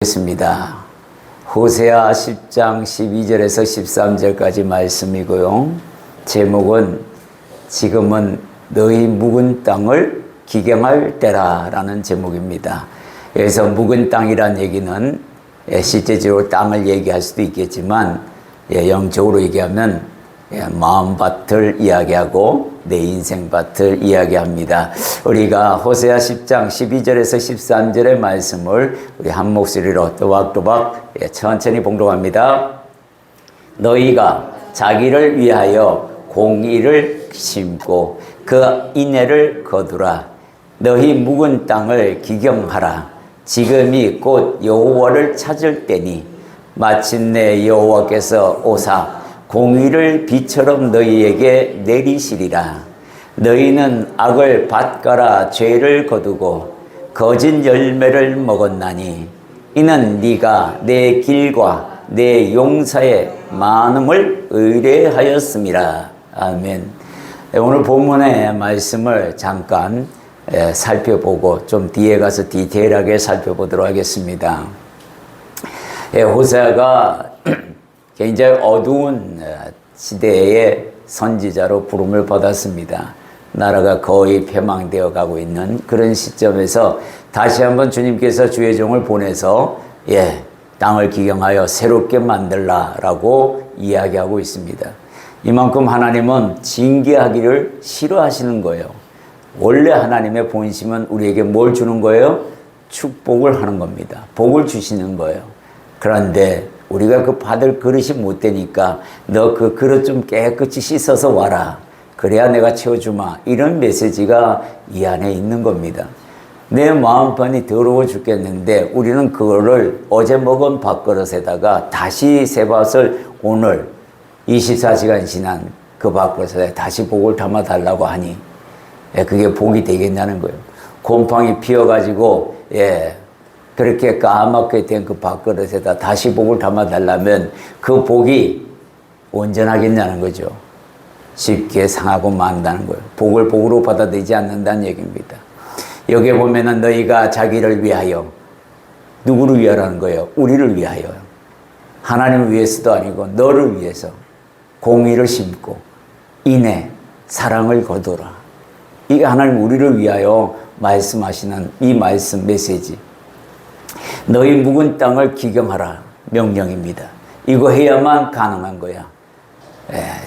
습니다. 호세아 10장 12절에서 13절까지 말씀이고요. 제목은 지금은 너희 묵은 땅을 기경할 때라 라는 제목입니다. 그래서 묵은 땅이란 얘기는 실제적으로 땅을 얘기할 수도 있겠지만 영적으로 얘기하면 마음밭을 이야기하고 내 인생밭을 이야기합니다. 우리가 호세아 10장 12절에서 13절의 말씀을 우리 한 목소리로 또박또박 천천히 봉독합니다. 너희가 자기를 위하여 공의를 심고 그 인애를 거두라. 너희 묵은 땅을 기경하라. 지금이 곧 여호와를 찾을 때니 마침내 여호와께서 오사 공의를 비처럼 너희에게 내리시리라. 너희는 악을 밭가라 죄를 거두고 거짓 열매를 먹었나니 이는 네가 내 길과 내 용사의 많음을 의뢰하였음이라. 아멘. 오늘 본문의 말씀을 잠깐 살펴보고 좀 뒤에 가서 디테일하게 살펴보도록 하겠습니다. 호세아가 굉장히 어두운 시대의 선지자로 부름을 받았습니다. 나라가 거의 패망되어 가고 있는 그런 시점에서 다시 한번 주님께서 주의 종을 보내서 땅을 기경하여 새롭게 만들라라고 이야기하고 있습니다. 이만큼 하나님은 징계하기를 싫어하시는 거예요. 원래 하나님의 본심은 우리에게 뭘 주는 거예요? 축복을 하는 겁니다. 복을 주시는 거예요. 그런데 우리가 그 받을 그릇이 못 되니까 너 그 그릇 좀 깨끗이 씻어서 와라. 그래야 내가 채워주마. 이런 메시지가 이 안에 있는 겁니다. 내 마음판이 더러워 죽겠는데 우리는 그거를 어제 먹은 밥그릇에다가 다시 새 밭을 오늘 24시간 지난 그 밥그릇에 다시 복을 담아 달라고 하니 그게 복이 되겠냐는 거예요. 곰팡이 피어가지고 그렇게 까맣게 된 그 밥그릇에다 다시 복을 담아 달라면 그 복이 온전하겠냐는 거죠. 쉽게 상하고 만다는 거예요. 복을 복으로 받아들이지 않는다는 얘기입니다. 여기에 보면은 너희가 자기를 위하여, 누구를 위하라는 거예요? 우리를 위하여. 하나님을 위해서도 아니고 너를 위해서 공의를 심고 인애, 사랑을 거두라. 이게 하나님 우리를 위하여 말씀하시는 이 말씀 메시지. 너희 묵은 땅을 기경하라 명령입니다. 이거 해야만 가능한 거야.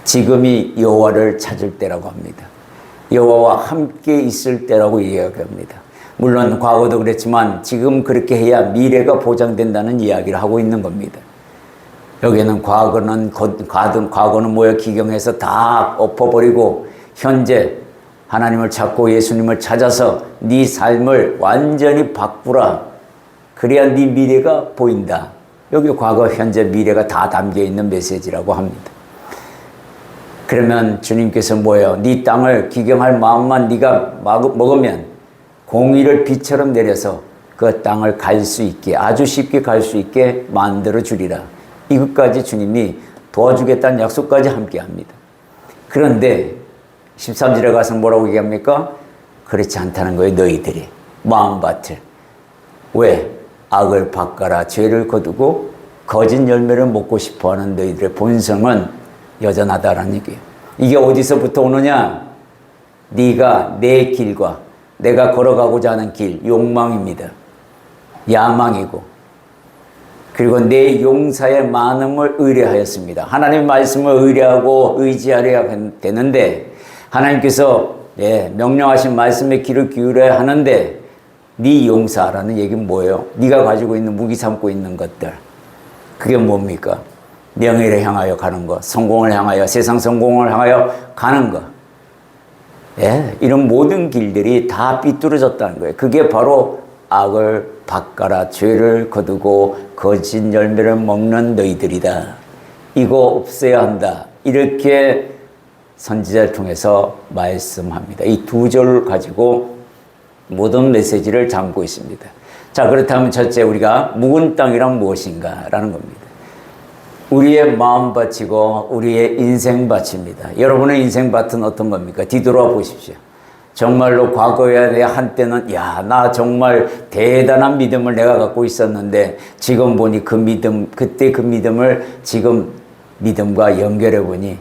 지금이 여호와를 찾을 때라고 합니다. 여호와와 함께 있을 때라고 이야기합니다. 물론 과거도 그랬지만 지금 그렇게 해야 미래가 보장된다는 이야기를 하고 있는 겁니다. 여기는 과거는 뭐야? 기경해서 다 엎어버리고 현재 하나님을 찾고 예수님을 찾아서 네 삶을 완전히 바꾸라. 그래야 네 미래가 보인다. 여기 과거, 현재, 미래가 다 담겨있는 메시지라고 합니다. 그러면 주님께서 뭐예요? 네 땅을 기경할 마음만 네가 먹으면 공의를 비처럼 내려서 그 땅을 갈 수 있게, 아주 쉽게 갈 수 있게 만들어 주리라. 이것까지 주님이 도와주겠다는 약속까지 함께 합니다. 그런데 13절에 가서 뭐라고 얘기합니까? 그렇지 않다는 거예요. 너희들이 마음밭을. 왜? 악을 밭가라 죄를 거두고 거짓 열매를 먹고 싶어하는 너희들의 본성은 여전하다라는 얘기예요. 이게 어디서부터 오느냐? 네가 내 길과 내가 걸어가고자 하는 길, 욕망입니다. 야망이고 그리고 내 용사의 많음을 의뢰하였습니다. 하나님의 말씀을 의뢰하고 의지하려야 되는데 하나님께서 명령하신 말씀에 귀를 기울여야 하는데 네 용사라는 얘기는 뭐예요? 네가 가지고 있는 무기 삼고 있는 것들. 그게 뭡니까? 명예를 향하여 가는 것, 성공을 향하여, 세상 성공을 향하여 가는 것. 이런 모든 길들이 다 삐뚤어졌다는 거예요. 그게 바로 악을 밭가라 죄를 거두고 거짓 열매를 먹는 너희들이다. 이거 없애야 한다. 이렇게 선지자를 통해서 말씀합니다. 이 두 절을 가지고 모든 메시지를 담고 있습니다. 자, 그렇다면 첫째, 우리가 묵은 땅이란 무엇인가? 라는 겁니다. 우리의 마음밭이고 우리의 인생밭입니다. 여러분의 인생밭은 어떤 겁니까? 뒤돌아 보십시오. 정말로 과거에 내 한때는 야, 나 정말 대단한 믿음을 내가 갖고 있었는데 지금 보니 그 믿음, 그때 그 믿음을 지금 믿음과 연결해 보니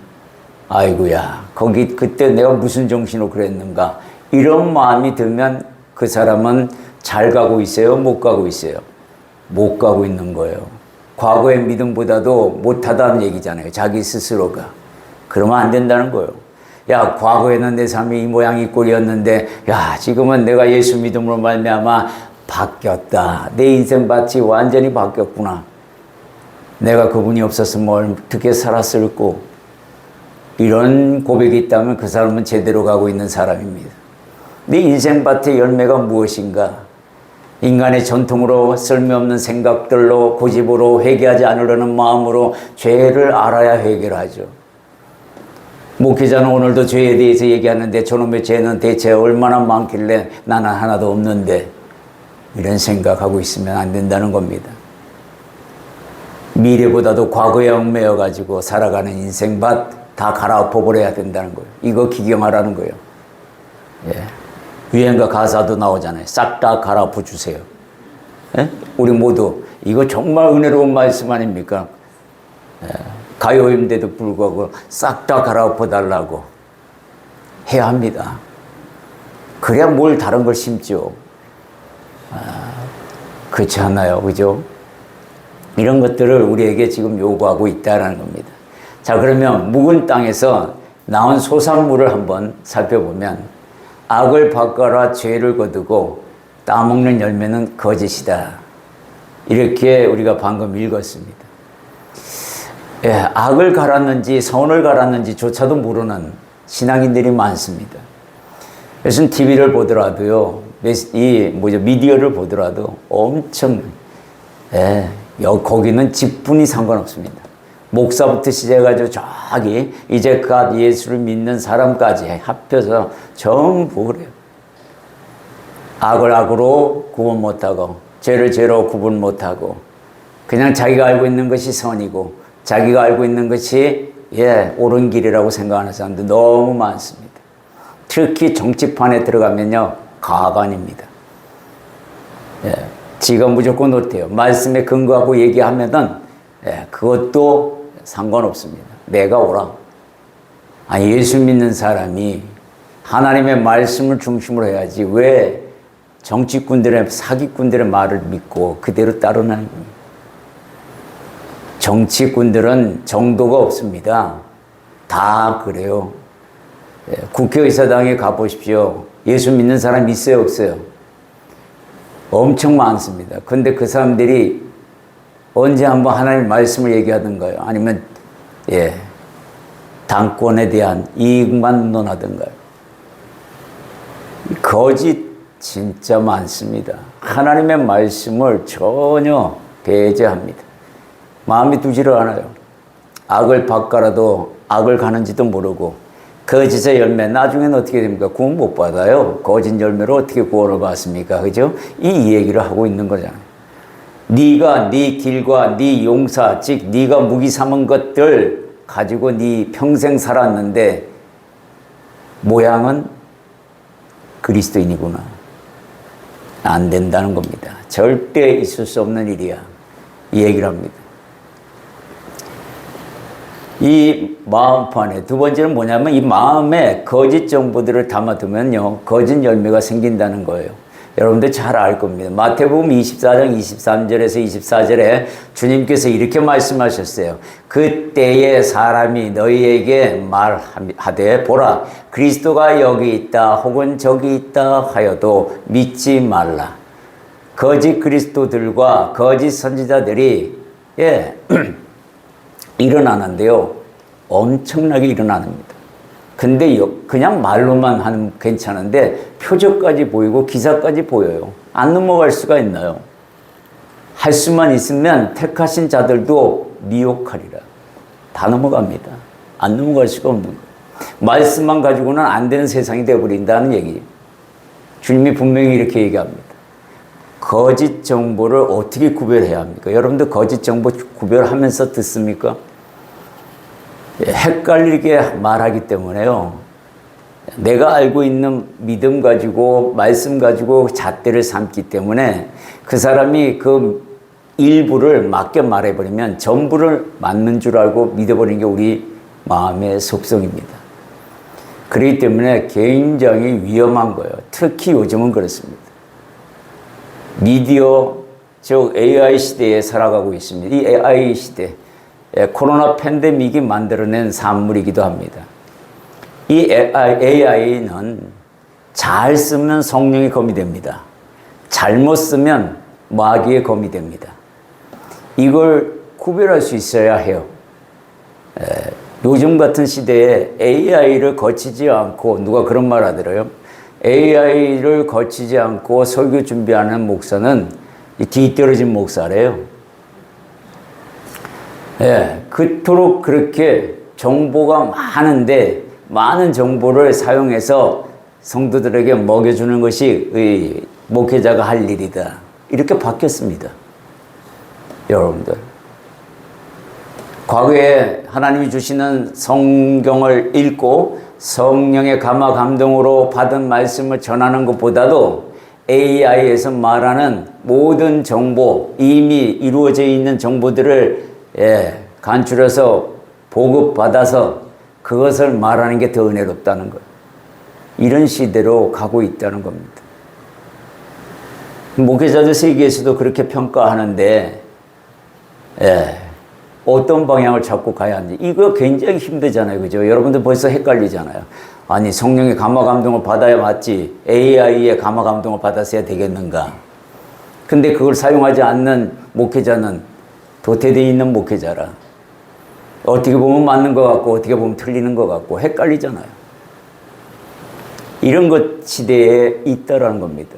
아이고야, 거기 그때 내가 무슨 정신으로 그랬는가. 이런 마음이 들면 그 사람은 잘 가고 있어요? 못 가고 있어요? 못 가고 있는 거예요. 과거의 믿음보다도 못하다는 얘기잖아요. 자기 스스로가. 그러면 안 된다는 거예요. 야, 과거에는 내 삶이 이 모양 이 꼴이었는데 야, 지금은 내가 예수 믿음으로 말미암아 바뀌었다. 내 인생밭이 완전히 바뀌었구나. 내가 그분이 없었으면 어떻게 살았을꼬. 이런 고백이 있다면 그 사람은 제대로 가고 있는 사람입니다. 네 인생밭의 열매가 무엇인가? 인간의 전통으로 쓸모없는 생각들로 고집으로 회개하지 않으려는 마음으로 죄를 알아야 회개를 하죠. 목회자는 오늘도 죄에 대해서 얘기하는데 저놈의 죄는 대체 얼마나 많길래 나는 하나도 없는데, 이런 생각하고 있으면 안 된다는 겁니다. 미래보다도 과거에 얽매여 가지고 살아가는 인생밭 다 갈아엎어 버려야 된다는 거예요. 이거 기경하라는 거예요. 예. 유행가 가사도 나오잖아요. 싹 다 갈아엎어 주세요. 예? 우리 모두 이거 정말 은혜로운 말씀 아닙니까? 예. 가요인데도 불구하고 싹 다 갈아엎어 달라고 해야 합니다. 그래야 뭘 다른 걸 심죠. 그렇지 않나요? 그죠? 이런 것들을 우리에게 지금 요구하고 있다는 겁니다. 자, 그러면 묵은 땅에서 나온 소산물을 한번 살펴보면 악을 바꿔라 죄를 거두고 따먹는 열매는 거짓이다. 이렇게 우리가 방금 읽었습니다. 예, 악을 갈았는지 선을 갈았는지조차도 모르는 신앙인들이 많습니다. 요즘 TV를 보더라도요, 미디어를 보더라도 엄청, 거기는 직분이 상관없습니다. 목사부터 시작해가지고 저기 이제껏 예수를 믿는 사람까지 합쳐서 전부 그래요. 악을 악으로 구분 못하고 죄를 죄로 구분 못하고 그냥 자기가 알고 있는 것이 선이고 자기가 알고 있는 것이 옳은 길이라고 생각하는 사람들 너무 많습니다. 특히 정치판에 들어가면요, 가관입니다. 지가 무조건 옳대요. 말씀에 근거하고 얘기하면은 그것도 상관없습니다. 내가 옳아. 아니, 예수 믿는 사람이 하나님의 말씀을 중심으로 해야지 왜 정치꾼들의 사기꾼들의 말을 믿고 그대로 따르는 겁니다. 정치꾼들은 정도가 없습니다. 다 그래요. 국회의사당에 가보십시오. 예수 믿는 사람 있어요, 없어요? 엄청 많습니다. 근데 그 사람들이 언제 한번 하나님의 말씀을 얘기하던가요? 아니면 당권에 대한 이익만 논하던가요? 거짓 진짜 많습니다. 하나님의 말씀을 전혀 배제합니다. 마음이 두지를 않아요. 악을 바꿔라도 악을 가는지도 모르고 거짓의 열매 나중에는 어떻게 됩니까? 구원 못 받아요. 거짓 열매로 어떻게 구원을 받습니까? 그죠? 이 얘기를 하고 있는 거잖아요. 네가 네 길과 네 용사, 즉 네가 무기 삼은 것들 가지고 네 평생 살았는데 모양은 그리스도인이구나. 안 된다는 겁니다. 절대 있을 수 없는 일이야. 이 얘기를 합니다. 이 마음판에 두 번째는 뭐냐면 이 마음에 거짓 정보들을 담아두면요, 거짓 열매가 생긴다는 거예요. 여러분들 잘 알 겁니다. 마태복음 24장 23절에서 24절에 주님께서 이렇게 말씀하셨어요. 그때에 사람이 너희에게 말하되 보라, 그리스도가 여기 있다 혹은 저기 있다 하여도 믿지 말라. 거짓 그리스도들과 거짓 선지자들이 일어나는데요, 엄청나게 일어납니다. 근데 그냥 말로만 하면 괜찮은데 표적까지 보이고 기사까지 보여요. 안 넘어갈 수가 있나요? 할 수만 있으면 택하신 자들도 미혹하리라. 다 넘어갑니다. 안 넘어갈 수가 없는 거예요. 말씀만 가지고는 안 되는 세상이 되어버린다는 얘기예요. 주님이 분명히 이렇게 얘기합니다. 거짓 정보를 어떻게 구별해야 합니까? 여러분들 거짓 정보 구별하면서 듣습니까? 헷갈리게 말하기 때문에요. 내가 알고 있는 믿음 가지고 말씀 가지고 잣대를 삼기 때문에 그 사람이 그 일부를 맞게 말해버리면 전부를 맞는 줄 알고 믿어버리는 게 우리 마음의 속성입니다. 그렇기 때문에 굉장히 위험한 거예요. 특히 요즘은 그렇습니다. 미디어, 즉 AI 시대에 살아가고 있습니다. 이 AI 시대, 코로나 팬데믹이 만들어낸 산물이기도 합니다. 이 AI는 잘 쓰면 성령의 검이 됩니다. 잘못 쓰면 마귀의 검이 됩니다. 이걸 구별할 수 있어야 해요. 요즘 같은 시대에 AI를 거치지 않고, 누가 그런 말 하더라고요. AI를 거치지 않고 설교 준비하는 목사는 뒤떨어진 목사래요. 그토록 그렇게 정보가 많은데 많은 정보를 사용해서 성도들에게 먹여주는 것이 목회자가 할 일이다. 이렇게 바뀌었습니다. 여러분들. 과거에 하나님이 주시는 성경을 읽고 성령의 감화 감동으로 받은 말씀을 전하는 것보다도 AI에서 말하는 모든 정보, 이미 이루어져 있는 정보들을 간추려서 보급받아서 그것을 말하는 게 더 은혜롭다는 거예요. 이런 시대로 가고 있다는 겁니다. 목회자들 세계에서도 그렇게 평가하는데 어떤 방향을 잡고 가야 하는지 이거 굉장히 힘들잖아요. 그죠? 여러분들 벌써 헷갈리잖아요. 아니 성령의 감화 감동을 받아야 맞지 AI의 감화 감동을 받았어야 되겠는가. 근데 그걸 사용하지 않는 목회자는 도태되어 있는 목회자라. 어떻게 보면 맞는 것 같고 어떻게 보면 틀리는 것 같고 헷갈리잖아요. 이런 것 시대에 있다라는 겁니다.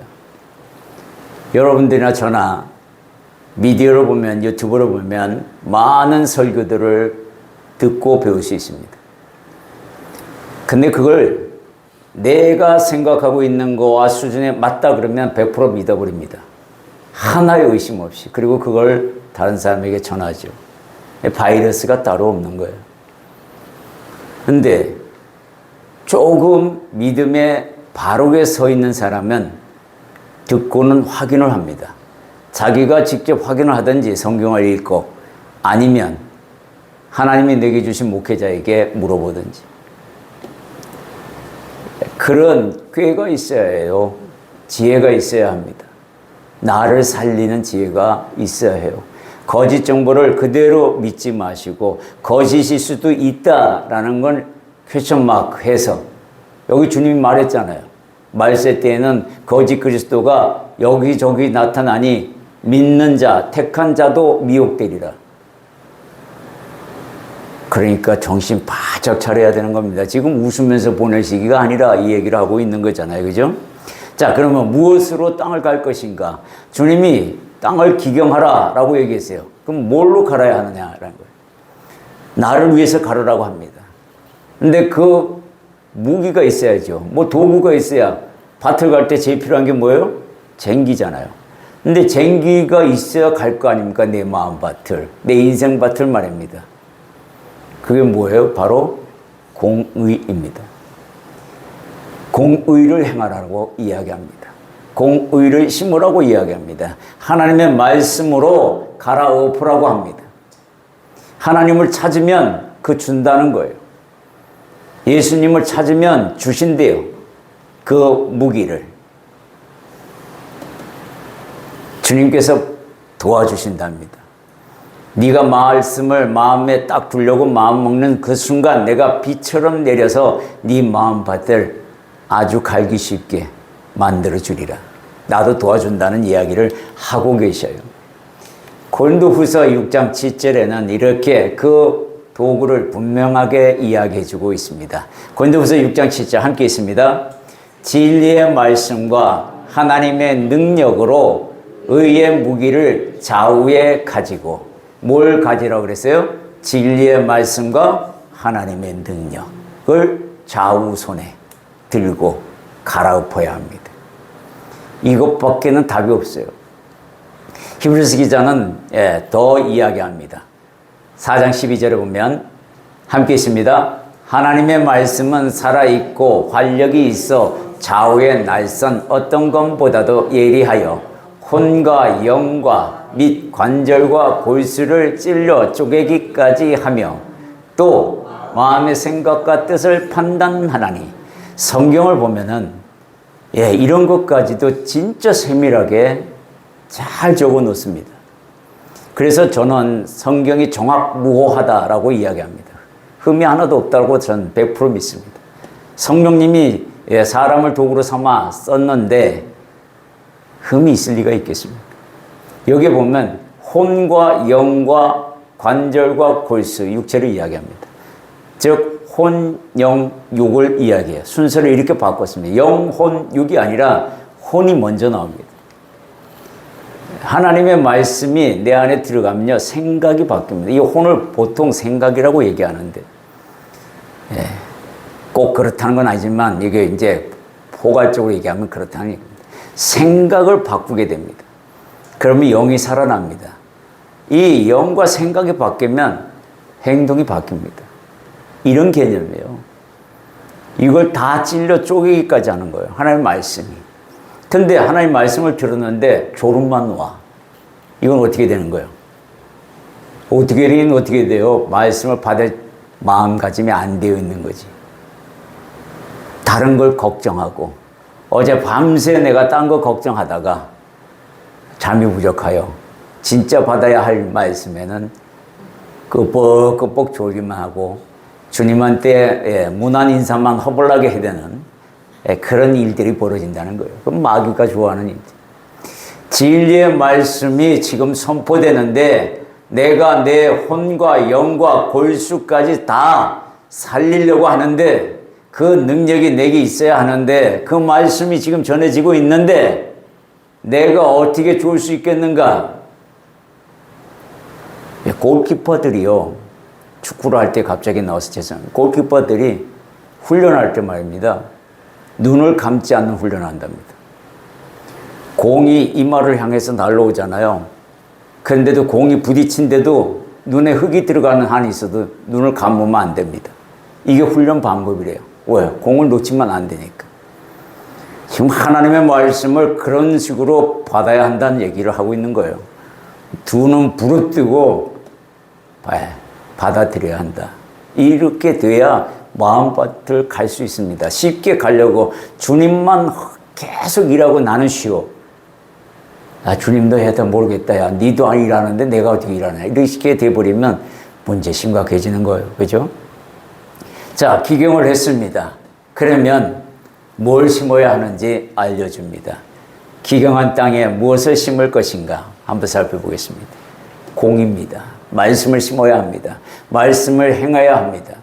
여러분들이나 저나 미디어를 보면, 유튜브를 보면 많은 설교들을 듣고 배울 수 있습니다. 근데 그걸 내가 생각하고 있는 거와 수준에 맞다 그러면 100% 믿어버립니다. 하나의 의심 없이. 그리고 그걸 다른 사람에게 전하죠. 바이러스가 따로 없는 거예요. 근데 조금 믿음에 바르게 서 있는 사람은 듣고는 확인을 합니다. 자기가 직접 확인을 하든지 성경을 읽고 아니면 하나님이 내게 주신 목회자에게 물어보든지 그런 꾀가 있어야 해요. 지혜가 있어야 합니다. 나를 살리는 지혜가 있어야 해요. 거짓 정보를 그대로 믿지 마시고 거짓일 수도 있다라는 걸 퀘스천 마크 해서 여기 주님이 말했잖아요. 말세 때에는 거짓 그리스도가 여기저기 나타나니 믿는 자, 택한 자도 미혹되리라. 그러니까 정신 바짝 차려야 되는 겁니다. 지금 웃으면서 보낼 시기가 아니라 이 얘기를 하고 있는 거잖아요. 그죠? 자, 그러면 무엇으로 땅을 갈 것인가? 주님이 땅을 기경하라 라고 얘기했어요. 그럼 뭘로 갈아야 하느냐라는 거예요. 나를 위해서 가르라고 합니다. 근데 그 무기가 있어야죠. 뭐 도구가 있어야 밭을 갈 때 제일 필요한 게 뭐예요? 쟁기잖아요. 근데 쟁기가 있어야 갈 거 아닙니까? 내 마음밭을, 내 인생밭을 말입니다. 그게 뭐예요? 바로 공의입니다. 공의를 행하라고 이야기합니다. 공의를 심으라고 이야기합니다. 하나님의 말씀으로 갈아엎으라고 합니다. 하나님을 찾으면 그 준다는 거예요. 예수님을 찾으면 주신대요. 그 무기를. 주님께서 도와주신답니다. 네가 말씀을 마음에 딱 두려고 마음 먹는 그 순간 내가 비처럼 내려서 네 마음밭을 아주 갈기 쉽게 만들어 주리라. 나도 도와준다는 이야기를 하고 계셔요. 고린도후서 6장 7절에는 이렇게 그 도구를 분명하게 이야기해 주고 있습니다. 고린도후서 6장 7절 함께 있습니다. 진리의 말씀과 하나님의 능력으로 의의 무기를 좌우에 가지고 뭘 가지라고 그랬어요? 진리의 말씀과 하나님의 능력을 좌우 손에 들고 갈아엎어야 합니다. 이것밖에는 답이 없어요. 히브리서 기자는 더 이야기합니다. 4장 12절에 보면 함께 있습니다. 하나님의 말씀은 살아있고 활력이 있어 좌우의 날선 어떤 것보다도 예리하여 혼과 영과 및 관절과 골수를 찔러 쪼개기까지 하며 또 마음의 생각과 뜻을 판단하나니. 성경을 보면은 이런 것까지도 진짜 세밀하게 잘 적어 놓습니다. 그래서 저는 성경이 정확무호하다라고 이야기합니다. 흠이 하나도 없다고 저는 100% 믿습니다. 성령님이 사람을 도구로 삼아 썼는데 흠이 있을 리가 있겠습니까? 여기 보면 혼과 영과 관절과 골수, 육체를 이야기합니다. 즉 혼, 영, 육을 이야기해요. 순서를 이렇게 바꿨습니다. 영, 혼, 육이 아니라 혼이 먼저 나옵니다. 하나님의 말씀이 내 안에 들어가면요, 생각이 바뀝니다. 이 혼을 보통 생각이라고 얘기하는데, 꼭 그렇다는 건 아니지만, 이게 이제 포괄적으로 얘기하면 그렇다는 얘기입니다. 생각을 바꾸게 됩니다. 그러면 영이 살아납니다. 이 영과 생각이 바뀌면 행동이 바뀝니다. 이런 개념이에요. 이걸 다 찔러 쪼개기까지 하는 거예요. 하나님의 말씀이. 근데 하나님 말씀을 들었는데 졸음만 와. 이건 어떻게 되는 거예요? 어떻게 돼요? 말씀을 받을 마음가짐이 안 되어 있는 거지. 다른 걸 걱정하고 어제 밤새 내가 딴 거 걱정하다가 잠이 부족하여 진짜 받아야 할 말씀에는 끄뻑끄뻑 졸기만 하고 주님한테 무난 인사만 허벌나게 해야 되는 그런 일들이 벌어진다는 거예요. 그럼 마귀가 좋아하는 일들. 진리의 말씀이 지금 선포되는데 내가 내 혼과 영과 골수까지 다 살리려고 하는데 그 능력이 내게 있어야 하는데 그 말씀이 지금 전해지고 있는데 내가 어떻게 좋을 수 있겠는가? 골키퍼들이요. 축구를 할 때 갑자기 나와서 죄송합니다. 골키퍼들이 훈련할 때 말입니다. 눈을 감지 않는 훈련을 한답니다. 공이 이마를 향해서 날아오잖아요. 그런데도 공이 부딪힌데도 눈에 흙이 들어가는 한이 있어도 눈을 감으면 안 됩니다. 이게 훈련 방법이래요. 왜? 공을 놓치면 안 되니까. 지금 하나님의 말씀을 그런 식으로 받아야 한다는 얘기를 하고 있는 거예요. 두 눈 부릅뜨고 받아들여야 한다. 이렇게 돼야 마음밭을 갈 수 있습니다. 쉽게 가려고 주님만 계속 일하고 나는 쉬워. 주님도 해도 모르겠다. 야, 니도 일하는데 내가 어떻게 일하냐. 이렇게 돼버리면 문제 심각해지는 거예요. 그죠? 자, 기경을 했습니다. 그러면 뭘 심어야 하는지 알려줍니다. 기경한 땅에 무엇을 심을 것인가 한번 살펴보겠습니다. 공입니다. 말씀을 심어야 합니다. 말씀을 행해야 합니다.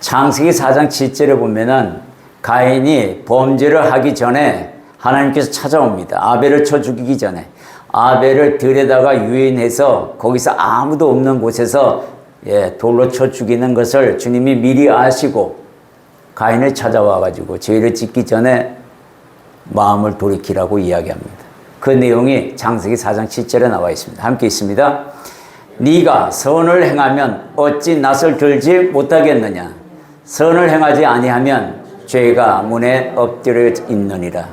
창세기 4장 7절에 보면은 가인이 범죄를 하기 전에 하나님께서 찾아옵니다. 아벨을 쳐 죽이기 전에 아벨을 들에다가 유인해서 거기서 아무도 없는 곳에서 돌로 쳐 죽이는 것을 주님이 미리 아시고 가인을 찾아와 가지고 죄를 짓기 전에 마음을 돌이키라고 이야기합니다. 그 내용이 창세기 4장 7절에 나와 있습니다. 함께 있습니다. 네가 선을 행하면 어찌 낯을 들지 못하겠느냐. 선을 행하지 아니하면 죄가 문에 엎드려 있느니라.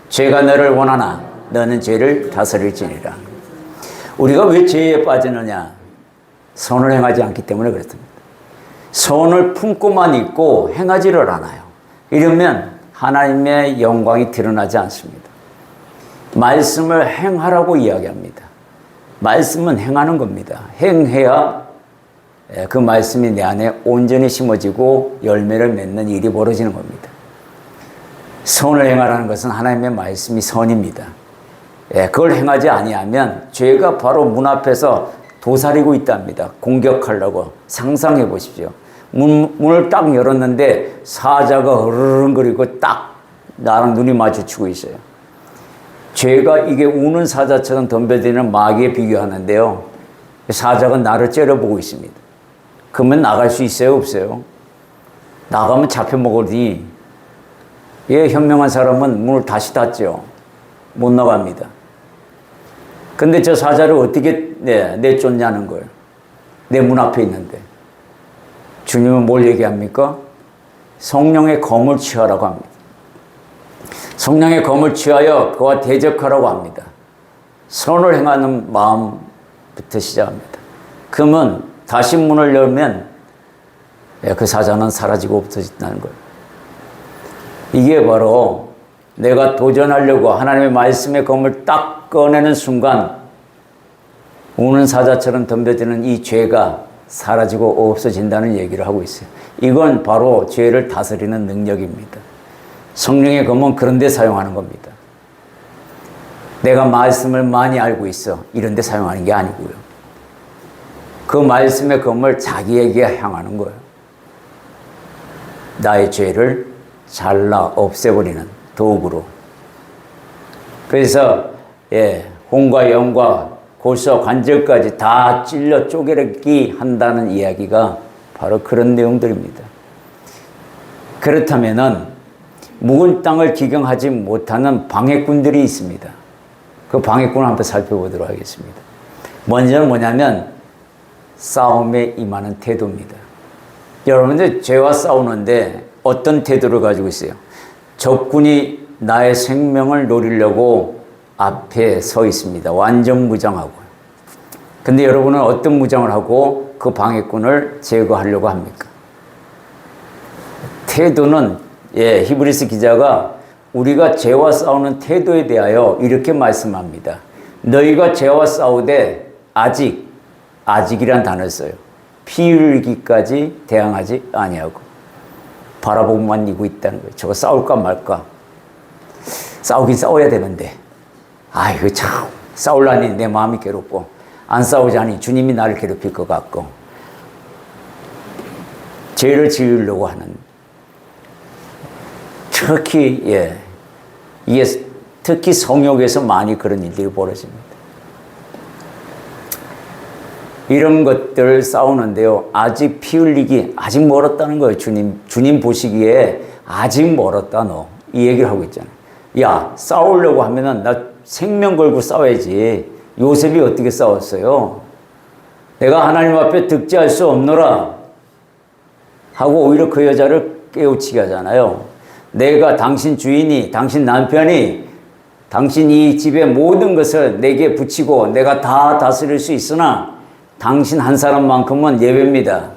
죄가 너를 원하나 너는 죄를 다스릴지니라. 우리가 왜 죄에 빠지느냐? 선을 행하지 않기 때문에 그렇습니다. 선을 품고만 있고 행하지를 않아요. 이러면 하나님의 영광이 드러나지 않습니다. 말씀을 행하라고 이야기합니다. 말씀은 행하는 겁니다. 행해야 그 말씀이 내 안에 온전히 심어지고 열매를 맺는 일이 벌어지는 겁니다. 선을 행하라는 것은 하나님의 말씀이 선입니다. 그걸 행하지 아니하면 죄가 바로 문 앞에서 도사리고 있답니다. 공격하려고. 상상해 보십시오. 문을 딱 열었는데 사자가 으르렁거리고 딱 나랑 눈이 마주치고 있어요. 죄가 이게 우는 사자처럼 덤벼드는 마귀에 비교하는데요. 사자가 나를 째려보고 있습니다. 그러면 나갈 수 있어요? 없어요? 나가면 잡혀먹으니 현명한 사람은 문을 다시 닫죠. 못 나갑니다. 근데 저 사자를 어떻게 내쫓냐는 거예요. 내 문 앞에 있는데. 주님은 뭘 얘기합니까? 성령의 검을 취하라고 합니다. 성령의 검을 취하여 그와 대적하라고 합니다. 선을 행하는 마음부터 시작합니다. 그러면 다시 문을 열면 그 사자는 사라지고 없어진다는 거예요. 이게 바로 내가 도전하려고 하나님의 말씀의 검을 딱 꺼내는 순간 우는 사자처럼 덤벼드는 이 죄가 사라지고 없어진다는 얘기를 하고 있어요. 이건 바로 죄를 다스리는 능력입니다. 성령의 검은 그런 데 사용하는 겁니다. 내가 말씀을 많이 알고 있어 이런 데 사용하는 게 아니고요. 그 말씀의 검을 자기에게 향하는 거예요. 나의 죄를 잘라 없애버리는 도구로. 그래서 혼과 영과 골수와 관절까지 다 찔러 쪼개기 한다는 이야기가 바로 그런 내용들입니다. 그렇다면은 묵은 땅을 기경하지 못하는 방해꾼들이 있습니다. 그 방해꾼을 한번 살펴보도록 하겠습니다. 먼저는 뭐냐면 싸움에 임하는 태도입니다. 여러분들 죄와 싸우는데 어떤 태도를 가지고 있어요? 적군이 나의 생명을 노리려고 앞에 서 있습니다. 완전 무장하고요. 근데 여러분은 어떤 무장을 하고 그 방해꾼을 제거하려고 합니까? 태도는 히브리서 기자가 우리가 죄와 싸우는 태도에 대하여 이렇게 말씀합니다. 너희가 죄와 싸우되 아직이란 단어를 써요. 피 흘리기까지 대항하지 아니하고 바라보고만 이고 있다는 거예요. 저거 싸울까 말까? 싸우긴 싸워야 되는데 이거 참 싸우려니 내 마음이 괴롭고 안 싸우자니 주님이 나를 괴롭힐 것 같고 죄를 지으려고 하는 특히 성욕에서 많이 그런 일들이 벌어집니다. 이런 것들 싸우는데요. 아직 피 흘리기 아직 멀었다는 거예요. 주님 보시기에 아직 멀었다 너. 이 얘기를 하고 있잖아요. 야, 싸우려고 하면은 나 생명 걸고 싸워야지. 요셉이 어떻게 싸웠어요? 내가 하나님 앞에 득지할 수 없노라 하고 오히려 그 여자를 깨우치게 하잖아요. 내가 당신 주인이, 당신 남편이 당신 이 집의 모든 것을 내게 붙이고 내가 다 다스릴 수 있으나 당신 한 사람만큼은 예외입니다.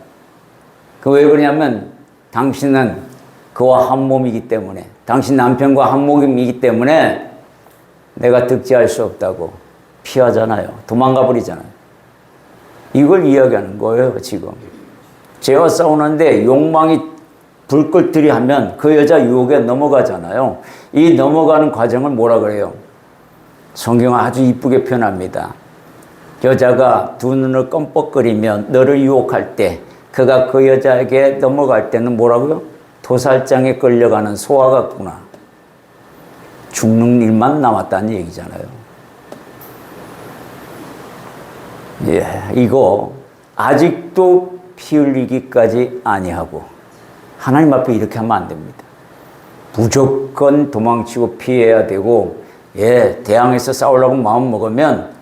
그 왜 그러냐면 당신은 그와 한 몸이기 때문에, 당신 남편과 한 몸이기 때문에 내가 득지할 수 없다고 피하잖아요. 도망가 버리잖아요. 이걸 이야기하는 거예요, 지금. 죄와 싸우는데 욕망이 불꽃들이 하면 그 여자 유혹에 넘어가잖아요. 이 넘어가는 과정을 뭐라 그래요? 성경은 아주 이쁘게 표현합니다. 여자가 두 눈을 껌뻑거리며 너를 유혹할 때 그가 그 여자에게 넘어갈 때는 뭐라고요? 도살장에 끌려가는 소와 같구나. 죽는 일만 남았다는 얘기잖아요. 이거 아직도 피 흘리기까지 아니하고 하나님 앞에 이렇게 하면 안 됩니다. 무조건 도망치고 피해야 되고 대항해서 싸우려고 마음 먹으면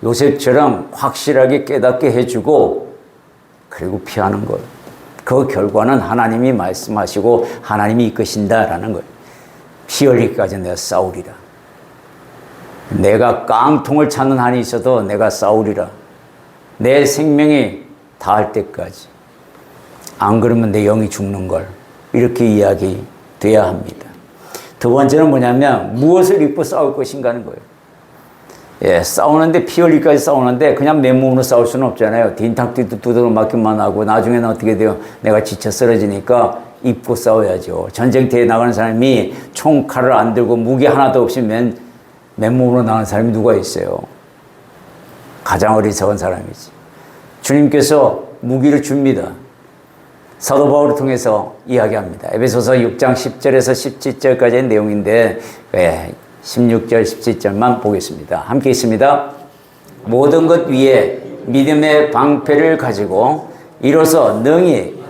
요셉처럼 확실하게 깨닫게 해주고 그리고 피하는 거예요. 그 결과는 하나님이 말씀하시고 하나님이 이끄신다라는 거예요. 피 흘리기까지 내가 싸우리라. 내가 깡통을 찾는 한이 있어도 내가 싸우리라. 내 생명이 닿을 때까지. 안 그러면 내 영이 죽는 걸. 이렇게 이야기돼야 합니다. 두 번째는 뭐냐면 무엇을 입고 싸울 것인가 하는 거예요. 싸우는데 피 흘리기까지 싸우는데 그냥 맨몸으로 싸울 수는 없잖아요. 딘탁뒤도 두드러 맞기만 하고 나중에는 어떻게 돼요? 내가 지쳐 쓰러지니까 입고 싸워야죠. 전쟁터에 나가는 사람이 총 칼을 안 들고 무기 하나도 없이 맨몸으로 나가는 사람이 누가 있어요? 가장 어리석은 사람이지. 주님께서 무기를 줍니다. 사도 바울을 통해서 이야기합니다. 에베소서 6장 10절에서 17절까지의 내용인데 16절 17절만 보겠습니다. 함께 있습니다. 모든 것 위에 믿음의 방패를 가지고 이로써 능히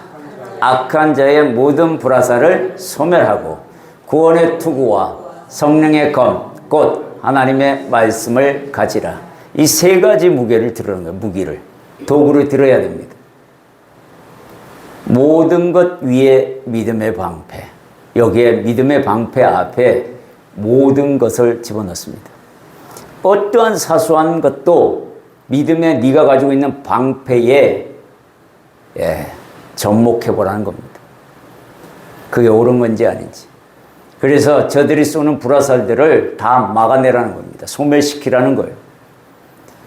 악한 자의 모든 불화살을 소멸하고 구원의 투구와 성령의 검 곧 하나님의 말씀을 가지라. 이 세 가지 무게를 들으는 거예요. 무기를. 도구를 들어야 됩니다. 모든 것 위에 믿음의 방패. 여기에 믿음의 방패 앞에 모든 것을 집어넣습니다. 어떠한 사소한 것도 믿음의 네가 가지고 있는 방패에 접목해보라는 겁니다. 그게 옳은 건지 아닌지. 그래서 저들이 쏘는 불화살들을 다 막아내라는 겁니다. 소멸시키라는 거예요.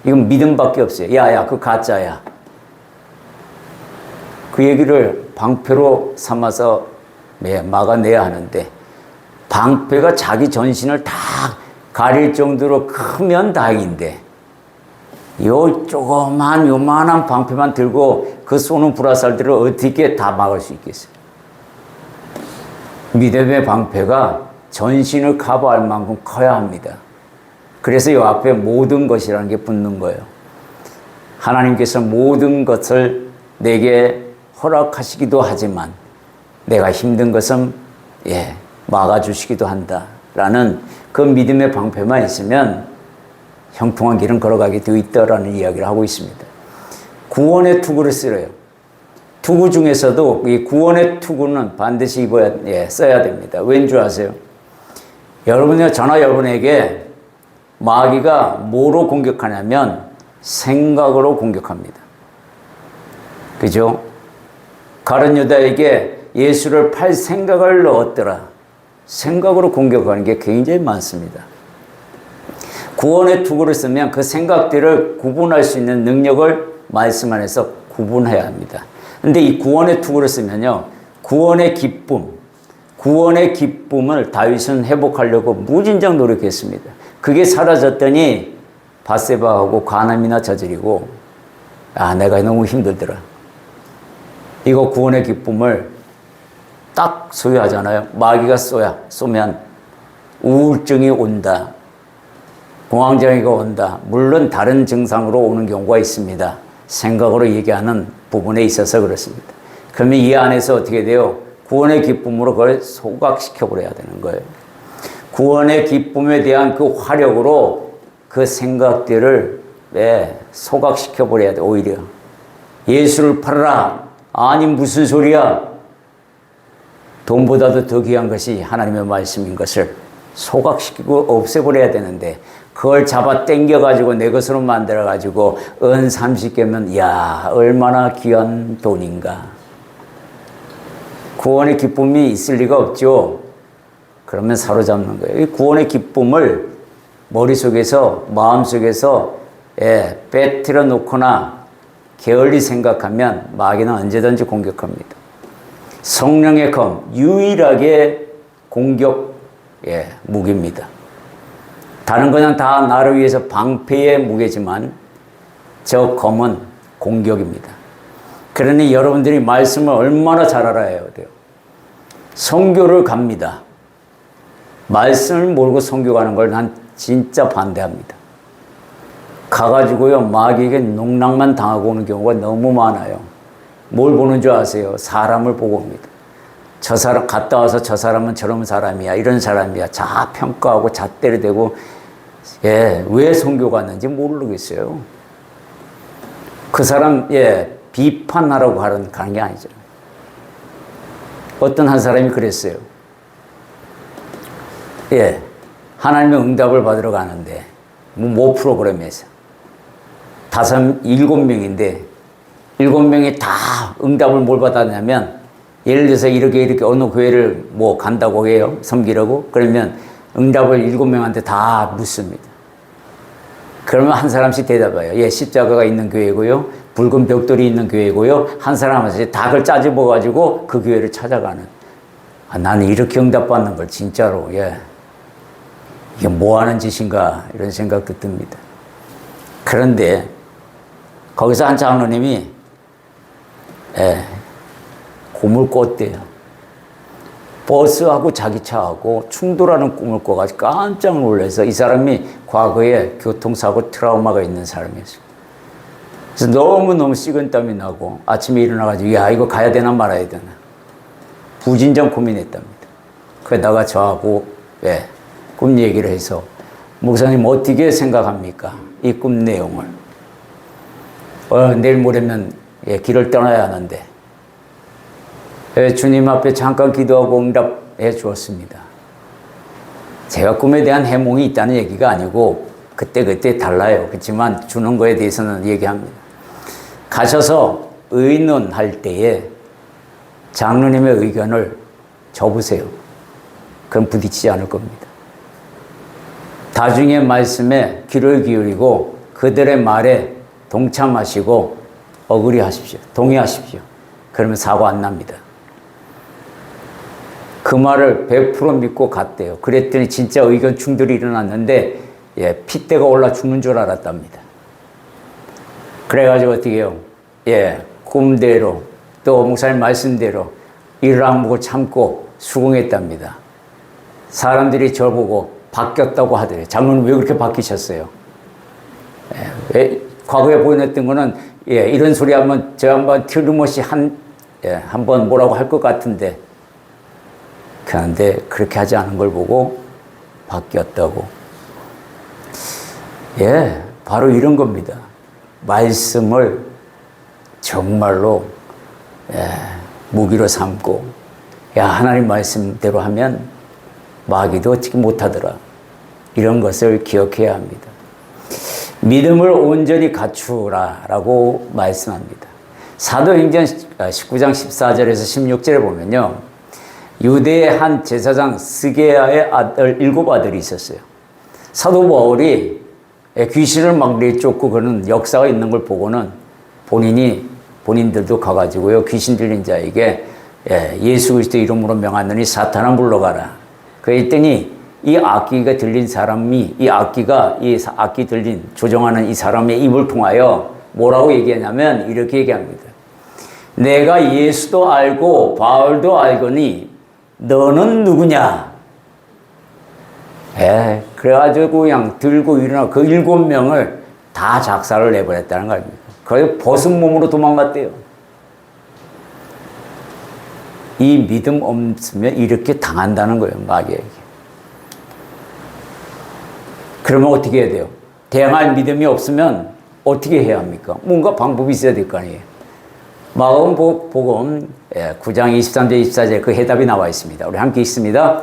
이건 믿음밖에 없어요. 야야, 그 가짜야. 그 얘기를 방패로 삼아서 막아내야 하는데, 방패가 자기 전신을 다 가릴 정도로 크면 다행인데, 요만한 방패만 들고 그 쏘는 불화살들을 어떻게 다 막을 수 있겠어요? 믿음의 방패가 전신을 커버할 만큼 커야 합니다. 그래서 이 앞에 모든 것이라는 게 붙는 거예요. 하나님께서 모든 것을 내게 허락하시기도 하지만 내가 힘든 것은 막아주시기도 한다라는 그 믿음의 방패만 있으면 형통한 길은 걸어가게 되어 있다라는 이야기를 하고 있습니다. 구원의 투구를 쓰래요. 투구 중에서도 이 구원의 투구는 반드시 써야 됩니다. 왠 줄 아세요? 저나 여러분에게 마귀가 뭐로 공격하냐면 생각으로 공격합니다. 그죠? 가룟 유다에게 예수를 팔 생각을 넣었더라. 생각으로 공격하는 게 굉장히 많습니다. 구원의 투구를 쓰면 그 생각들을 구분할 수 있는 능력을 말씀 안에서 구분해야 합니다. 근데 이 구원의 투구를 쓰면요, 구원의 기쁨을 다윗은 회복하려고 무진장 노력했습니다. 그게 사라졌더니 밧세바하고 간암이나 저지르고, 내가 너무 힘들더라. 이거 구원의 기쁨을 딱 소유하잖아요. 마귀가 쏘면 우울증이 온다. 공황장애가 온다. 물론 다른 증상으로 오는 경우가 있습니다. 생각으로 얘기하는 부분에 있어서 그렇습니다. 그러면 이 안에서 어떻게 돼요? 구원의 기쁨으로 그걸 소각시켜버려야 되는 거예요. 구원의 기쁨에 대한 그 화력으로 그 생각들을 소각시켜버려야 돼. 오히려 예수를 팔아라. 아니 무슨 소리야. 돈보다도 더 귀한 것이 하나님의 말씀인 것을 소각시키고 없애버려야 되는데, 그걸 잡아 당겨가지고 내 것으로 만들어가지고 은 30개면 얼마나 귀한 돈인가. 구원의 기쁨이 있을 리가 없죠. 그러면 사로잡는 거예요. 이 구원의 기쁨을 머릿속에서 마음속에서 빼뜨려 놓거나 게을리 생각하면 마귀는 언제든지 공격합니다. 성령의 검, 유일하게 공격 무기입니다. 다른 거는 다 나를 위해서 방패의 무게지만 저 검은 공격입니다. 그러니 여러분들이 말씀을 얼마나 잘 알아야 돼요. 선교를 갑니다. 말씀을 모르고 선교 가는 걸 난 진짜 반대합니다. 가가지고요, 마귀에게 농락만 당하고 오는 경우가 너무 많아요. 뭘 보는 줄 아세요? 사람을 보고 옵니다. 저 사람 갔다 와서 저 사람은 저런 사람이야, 이런 사람이야, 자평가하고 잣대를 대고 왜 선교 갔는지 모르겠어요. 그 사람 비판하라고 가는 게 아니죠. 어떤 한 사람이 그랬어요. 하나님의 응답을 받으러 가는데 모 프로그램에서 7명인데 7명이 다 응답을 뭘 받았냐면, 예를 들어서 이렇게 어느 교회를 간다고 해요. 섬기려고. 그러면 응답을 7명한테 다 묻습니다. 그러면 한 사람씩 대답해요. 십자가가 있는 교회고요. 붉은 벽돌이 있는 교회고요. 한 사람한테 다 그걸 짜집어가지고 그 교회를 찾아가는. 나는 이렇게 응답받는 걸 진짜로, 이게 뭐 하는 짓인가, 이런 생각도 듭니다. 그런데 거기서 한 장로님이 꿈을 꿨대요. 버스하고 자기 차하고 충돌하는 꿈을 꿔가지고 깜짝 놀라서, 이 사람이 과거에 교통사고 트라우마가 있는 사람이었어요. 그래서 너무너무 식은땀이 나고 아침에 일어나가지고 이거 가야 되나 말아야 되나 부진정 고민했답니다. 그러다가 저하고 꿈 얘기를 해서, 목사님 어떻게 생각합니까? 이 꿈 내용을. 내일 모레면 길을 떠나야 하는데 주님 앞에 잠깐 기도하고 응답해 주었습니다. 제가 꿈에 대한 해몽이 있다는 얘기가 아니고 그때그때 달라요. 그렇지만 주는 거에 대해서는 얘기합니다. 가셔서 의논할 때에 장로님의 의견을 접으세요. 그럼 부딪히지 않을 겁니다. 다중의 말씀에 귀를 기울이고 그들의 말에 동참하시고 어그리하십시오. 동의하십시오. 그러면 사고 안 납니다. 그 말을 100% 믿고 갔대요. 그랬더니 진짜 의견 충돌이 일어났는데 핏대가 올라 죽는 줄 알았답니다. 그래가지고 어떻게 해요? 꿈대로 또 목사님 말씀대로 이를 악물고 참고 수긍했답니다. 사람들이 저보고 바뀌었다고 하더래요. 장로님 왜 그렇게 바뀌셨어요? 과거에 보여냈던 거는 이런 소리 하면 저 한번 틀림없이 한번 뭐라고 할 것 같은데 그런데 그렇게 하지 않은 걸 보고 바뀌었다고. 바로 이런 겁니다. 말씀을 정말로 무기로 삼고 하나님 말씀대로 하면 마귀도 어떻게 못하더라. 이런 것을 기억해야 합니다. 믿음을 온전히 갖추라라고 말씀합니다. 사도행전 19장 14절에서 16절에 보면요. 유대의 한 제사장 스게야의 일곱 아들이 있었어요. 사도 바울이 귀신을 막 내쫓고 그런 역사가 있는 걸 보고는 본인들도 가가지고요. 귀신 들린 자에게 예수 그리스도 이름으로 명하느니 사탄아 물러가라. 그랬더니 이 악기가 들린 사람이 이 악기 들린 조종하는 이 사람의 입을 통하여 뭐라고 얘기하냐면 이렇게 얘기합니다. 내가 예수도 알고 바울도 알거니 너는 누구냐? 그래가지고 그냥 들고 일어나 그 7명을 다 작사를 내버렸다는 거 아닙니까? 거의 벗은 몸으로 도망갔대요. 이 믿음 없으면 이렇게 당한다는 거예요, 마귀에게. 그러면 어떻게 해야 돼요? 대항할 믿음이 없으면 어떻게 해야 합니까? 뭔가 방법이 있어야 될 거 아니에요. 마가복음 9장 23절 24절 그 해답이 나와 있습니다. 우리 함께 읽습니다.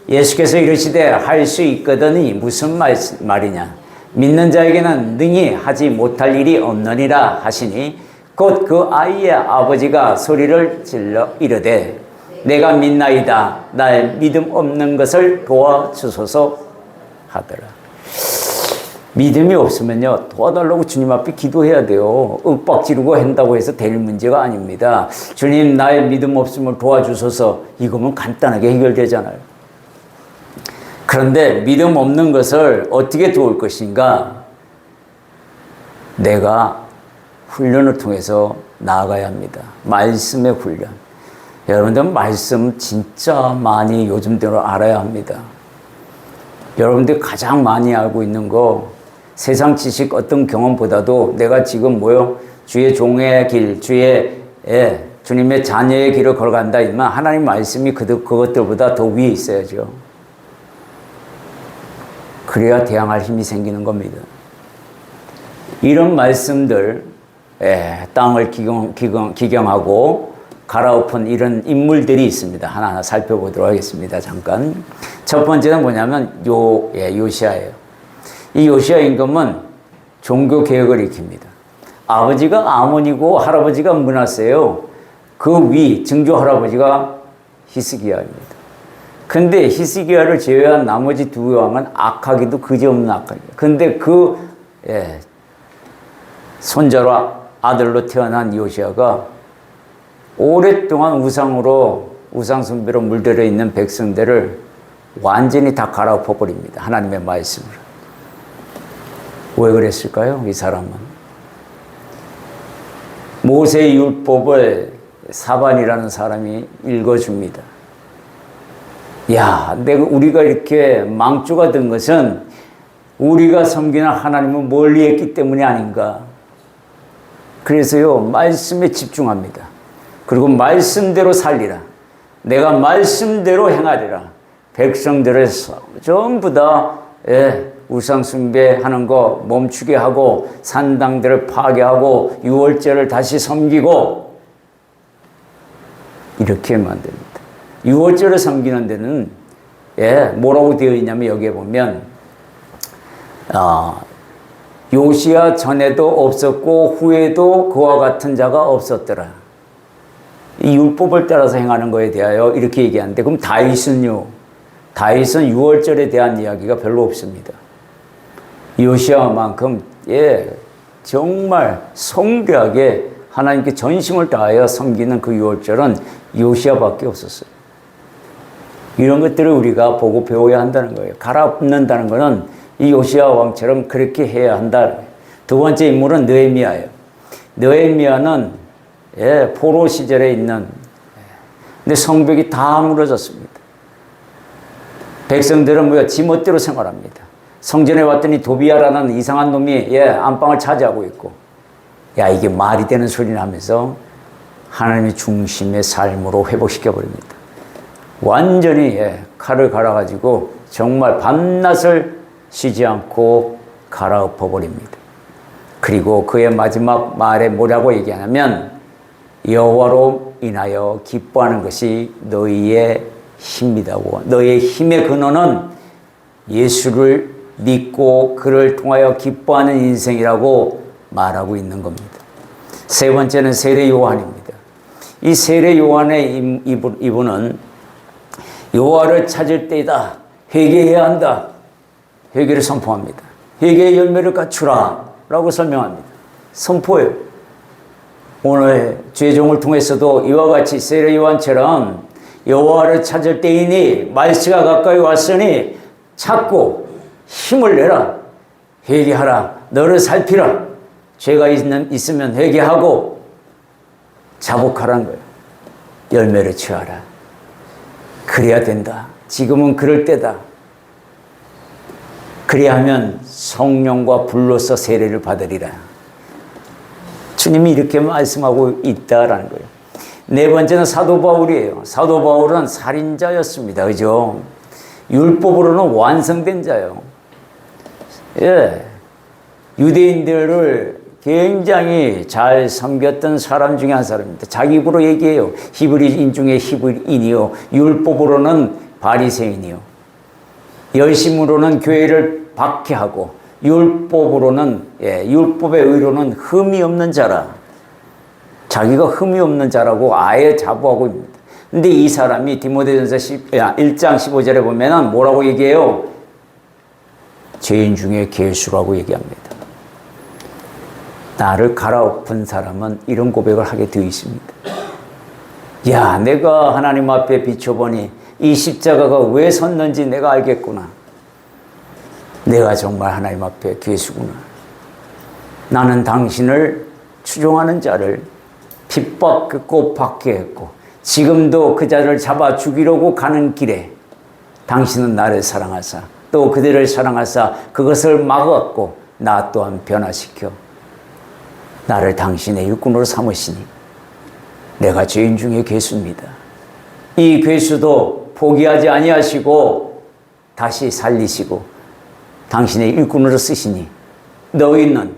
예수께서 이르시되 할 수 있거든이 무슨 말이냐? 믿는 자에게는 능히 하지 못할 일이 없느니라 하시니 곧 그 아이의 아버지가 소리를 질러 이르되 내가 믿나이다. 나의 믿음 없는 것을 도와주소서 하더라. 믿음이 없으면요, 도와달라고 주님 앞에 기도해야 돼요. 윽박 지르고 한다고 해서 될 문제가 아닙니다. 주님, 나의 믿음 없음을 도와주소서. 이거면 간단하게 해결되잖아요. 그런데 믿음 없는 것을 어떻게 도울 것인가? 내가 훈련을 통해서 나아가야 합니다. 말씀의 훈련. 여러분들 말씀 진짜 많이 요즘대로 알아야 합니다. 여러분들 가장 많이 알고 있는 거 세상 지식 어떤 경험보다도 내가 지금 주의 종의 길, 주님의 자녀의 길을 걸어간다 이만 하나님 말씀이 그것들보다 더 위에 있어야죠. 그래야 대항할 힘이 생기는 겁니다. 이런 말씀들, 땅을 기경하고 갈아엎은 이런 인물들이 있습니다. 하나하나 살펴보도록 하겠습니다. 잠깐. 첫 번째는 뭐냐면 요시아예요. 이 요시아 임금은 종교 개혁을 일으킵니다. 아버지가 아몬이고 할아버지가 므낫세요. 그 위 증조 할아버지가 히스기야입니다. 근데 히스기야를 제외한 나머지 두 왕은 악하기도 그지없는 악하기도. 근데 손자로 아들로 태어난 요시아가 오랫동안 우상 숭배로 물들어 있는 백성들을 완전히 다 갈아엎어 버립니다. 하나님의 말씀으로. 왜 그랬을까요? 이 사람은 모세의 율법을 사반이라는 사람이 읽어줍니다. 우리가 이렇게 망조가 된 것은 우리가 섬기는 하나님을 멀리 했기 때문이 아닌가. 그래서요, 말씀에 집중합니다. 그리고 말씀대로 살리라. 내가 말씀대로 행하리라. 백성들을 전부 다 우상 숭배하는 거 멈추게 하고 산당들을 파괴하고 유월절을 다시 섬기고 이렇게 만듭니다. 유월절을 섬기는 데는 뭐라고 되어 있냐면 여기에 보면 요시야 전에도 없었고 후에도 그와 같은 자가 없었더라. 이 율법을 따라서 행하는 것에 대하여 이렇게 얘기하는데, 그럼 다윗은요? 다윗은 유월절에 대한 이야기가 별로 없습니다. 요시야만큼 정말 성교하게 하나님께 전심을 다하여 섬기는 그 유월절은 요시야밖에 없었어요. 이런 것들을 우리가 보고 배워야 한다는 거예요. 갈아엎는다는 것은 이 요시야 왕처럼 그렇게 해야 한다. 두 번째 인물은 느헤미야예요. 느헤미야는 포로 시절에 있는, 근데 성벽이 다 무너졌습니다. 백성들은 지멋대로 생활합니다. 성전에 왔더니 도비야라는 이상한 놈이 안방을 차지하고 있고, 야 이게 말이 되는 소리나 하면서 하나님의 중심의 삶으로 회복시켜 버립니다. 완전히 칼을 갈아가지고 정말 밤낮을 쉬지 않고 갈아엎어 버립니다. 그리고 그의 마지막 말에 뭐라고 얘기하냐면, 여호와로 인하여 기뻐하는 것이 너희의 힘이다고. 너희의 힘의 근원은 예수를 믿고 그를 통하여 기뻐하는 인생이라고 말하고 있는 겁니다. 세 번째는 세례 요한입니다. 이 세례 요한의 이분은 여호와를 찾을 때이다. 회개해야 한다. 회개를 선포합니다. 회개의 열매를 갖추라 라고 설명합니다. 선포해요. 오늘 죄종을 통해서도 이와 같이 세례 요한처럼 여호와를 찾을 때이니 말세가 가까이 왔으니 찾고 힘을 내라. 회개하라. 너를 살피라. 죄가 있으면 회개하고 자복하라는 거예요. 열매를 취하라. 그래야 된다. 지금은 그럴 때다. 그래야 하면 성령과 불로서 세례를 받으리라. 주님이 이렇게 말씀하고 있다라는 거예요. 네 번째는 사도 바울이에요. 사도 바울은 살인자였습니다. 그죠? 율법으로는 완성된 자요. 유대인들을 굉장히 잘 섬겼던 사람 중에 한 사람입니다. 자기 입으로 얘기해요. 히브리인 중에 히브리인이요. 율법으로는 바리새인이요. 열심으로는 교회를 박해하고 율법으로는 율법의 의로는 흠이 없는 자라. 자기가 흠이 없는 자라고 아예 자부하고 있습니다. 근데 이 사람이 디모데전서 1장 15절에 보면은 뭐라고 얘기해요? 죄인 중에 괴수라고 얘기합니다. 나를 갈아엎은 사람은 이런 고백을 하게 되어 있습니다. 야, 내가 하나님 앞에 비춰보니 이 십자가가 왜 섰는지 내가 알겠구나. 내가 정말 하나님 앞에 괴수구나. 나는 당신을 추종하는 자를 핍박했고 박해했고 지금도 그 자를 잡아 죽이려고 가는 길에 당신은 나를 사랑하사 또 그들을 사랑하사 그것을 막았고 나 또한 변화시켜 나를 당신의 일꾼으로 삼으시니 내가 죄인 중에 괴수입니다. 이 괴수도 포기하지 아니하시고 다시 살리시고 당신의 일꾼으로 쓰시니 너희는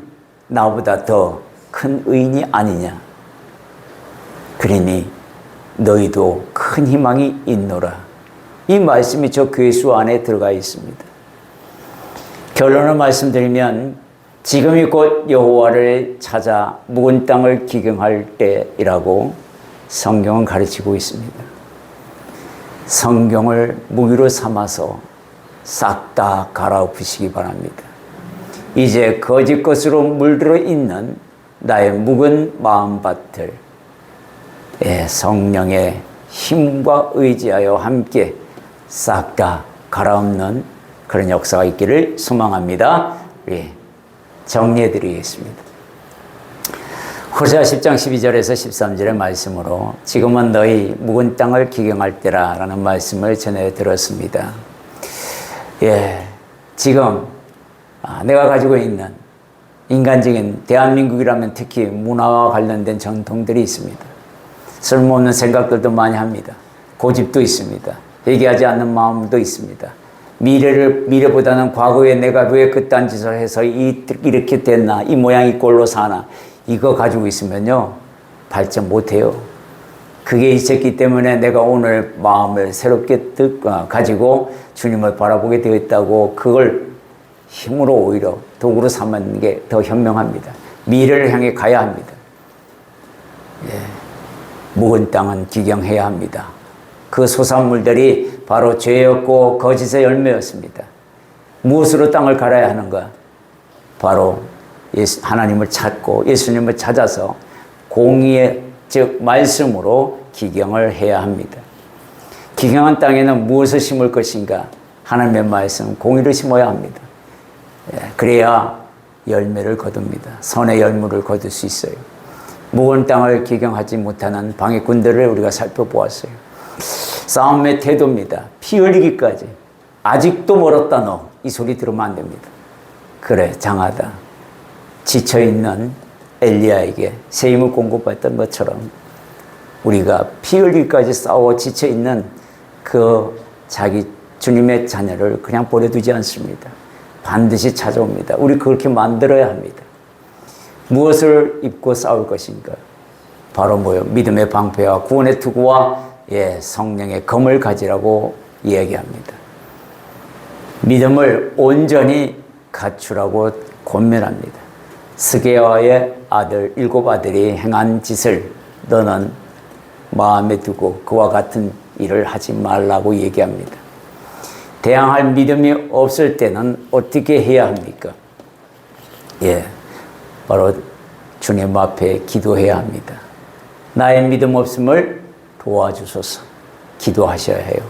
나보다 더 큰 의인이 아니냐. 그러니 너희도 큰 희망이 있노라. 이 말씀이 저 괴수 안에 들어가 있습니다. 결론을 말씀드리면 지금이 곧 여호와를 찾아 묵은 땅을 기경할 때이라고 성경은 가르치고 있습니다. 성경을 무기로 삼아서 싹 다 갈아엎으시기 바랍니다. 이제 거짓 것으로 물들어 있는 나의 묵은 마음밭을 성령의 힘과 의지하여 함께 싹 다 갈아엎는 그런 역사가 있기를 소망합니다. 정리해 드리겠습니다. 호세아 10장 12절에서 13절의 말씀으로 지금은 너희 묵은 땅을 기경할 때라 라는 말씀을 전해 들었습니다. 지금 내가 가지고 있는 인간적인 대한민국이라면 특히 문화와 관련된 전통들이 있습니다. 쓸모없는 생각들도 많이 합니다. 고집도 있습니다. 회개하지 않는 마음도 있습니다. 미래보다는 과거에 내가 왜 그딴 짓을 해서 이렇게 됐나, 이 모양 이 꼴로 사나, 이거 가지고 있으면요 발전 못해요. 그게 있었기 때문에 내가 오늘 마음을 새롭게 가지고 주님을 바라보게 되었다고 그걸 힘으로 오히려 도구로 삼는 게 더 현명합니다. 미래를 향해 가야 합니다. 예. 묵은 땅은 기경해야 합니다. 그 소산물들이 바로 죄였고 거짓의 열매였습니다. 무엇으로 땅을 갈아야 하는가? 바로 하나님을 찾고 예수님을 찾아서 공의의 즉 말씀으로 기경을 해야 합니다. 기경한 땅에는 무엇을 심을 것인가? 하나님의 말씀, 공의를 심어야 합니다. 그래야 열매를 거둡니다. 선의 열매를 거둘 수 있어요. 묵은 땅을 기경하지 못하는 방해꾼들을 우리가 살펴보았어요. 싸움의 태도입니다. 피 흘리기까지. 아직도 멀었다 너. 이 소리 들으면 안 됩니다. 그래, 장하다. 지쳐있는 엘리야에게 새 힘을 공급했던 것처럼 우리가 피 흘리기까지 싸워 지쳐있는 그 자기 주님의 자녀를 그냥 버려두지 않습니다. 반드시 찾아옵니다. 우리 그렇게 만들어야 합니다. 무엇을 입고 싸울 것인가? 바로 뭐요? 믿음의 방패와 구원의 투구와 성령의 검을 가지라고 이야기합니다. 믿음을 온전히 갖추라고 권면합니다. 스게야의 아들 7 아들이 행한 짓을 너는 마음에 두고 그와 같은 일을 하지 말라고 얘기합니다. 대항할 믿음이 없을 때는 어떻게 해야 합니까? 바로 주님 앞에 기도해야 합니다. 나의 믿음 없음을 도와주소서 기도하셔야 해요.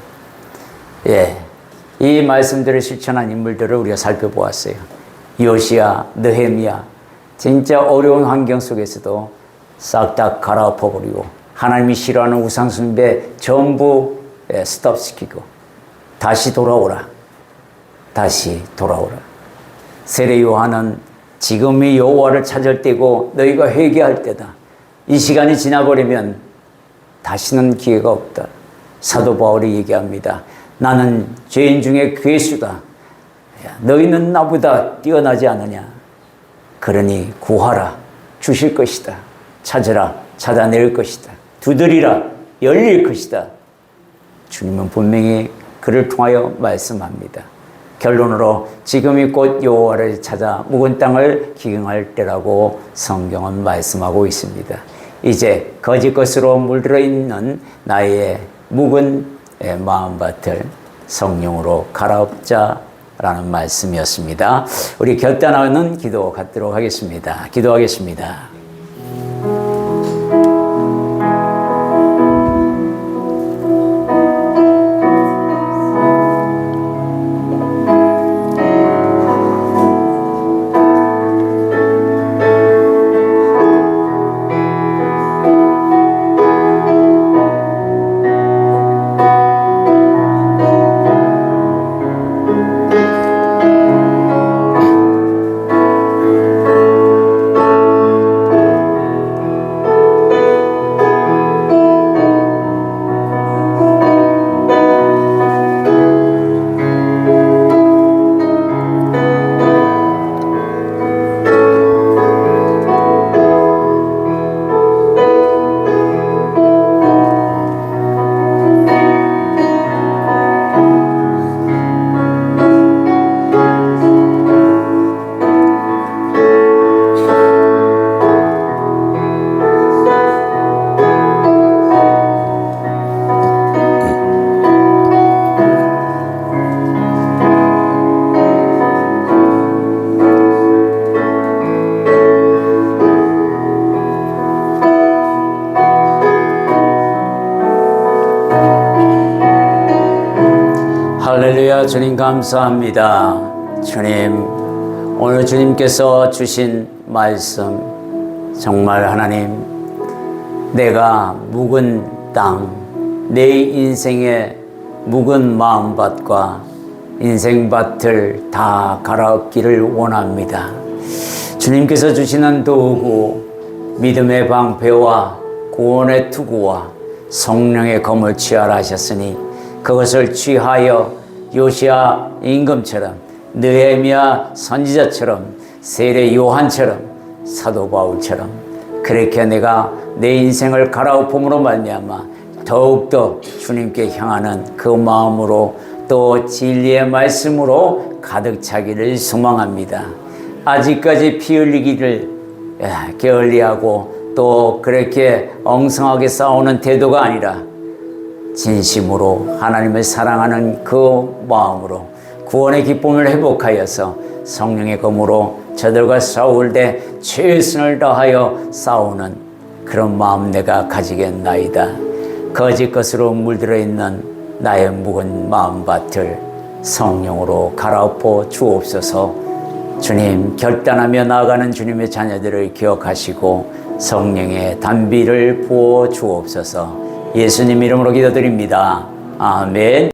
이 말씀들을 실천한 인물들을 우리가 살펴보았어요. 요시야, 느헤미야, 진짜 어려운 환경 속에서도 싹 다 갈아엎어버리고 하나님이 싫어하는 우상숭배 전부 스톱시키고 다시 돌아오라. 다시 돌아오라. 세례 요한은 지금이 여호와를 찾을 때고 너희가 회개할 때다. 이 시간이 지나버리면 다시는 기회가 없다. 사도 바울이 얘기합니다. 나는 죄인 중에 괴수다. 너희는 나보다 뛰어나지 않느냐. 그러니 구하라. 주실 것이다. 찾으라. 찾아낼 것이다. 두드리라. 열릴 것이다. 주님은 분명히 그를 통하여 말씀합니다. 결론으로 지금이 곧 여호와를 찾아 묵은 땅을 기경할 때라고 성경은 말씀하고 있습니다. 이제 거짓 것으로 물들어 있는 나의 묵은 마음밭을 성령으로 갈아엎자라는 말씀이었습니다. 우리 결단하는 기도 갖도록 하겠습니다. 기도하겠습니다. 할렐루야. 주님 감사합니다. 주님, 오늘 주님께서 주신 말씀 정말 하나님, 내가 묵은 땅, 내 인생의 묵은 마음밭과 인생밭을 다 갈아엎기를 원합니다. 주님께서 주시는 도구, 믿음의 방패와 구원의 투구와 성령의 검을 취하라 하셨으니 그것을 취하여 요시야 임금처럼, 느헤미야 선지자처럼, 세례 요한처럼, 사도 바울처럼 그렇게 내가 내 인생을 갈아엎음으로 말미암아 더욱더 주님께 향하는 그 마음으로 또 진리의 말씀으로 가득 차기를 소망합니다. 아직까지 피 흘리기를 게을리하고 또 그렇게 엉성하게 싸우는 태도가 아니라 진심으로 하나님을 사랑하는 그 마음으로 구원의 기쁨을 회복하여서 성령의 검으로 저들과 싸울 때 최선을 다하여 싸우는 그런 마음 내가 가지겠나이다. 거짓 것으로 물들어 있는 나의 묵은 마음밭을 성령으로 갈아엎어 주옵소서. 주님, 결단하며 나아가는 주님의 자녀들을 기억하시고 성령의 단비를 부어 주옵소서. 예수님 이름으로 기도드립니다. 아멘.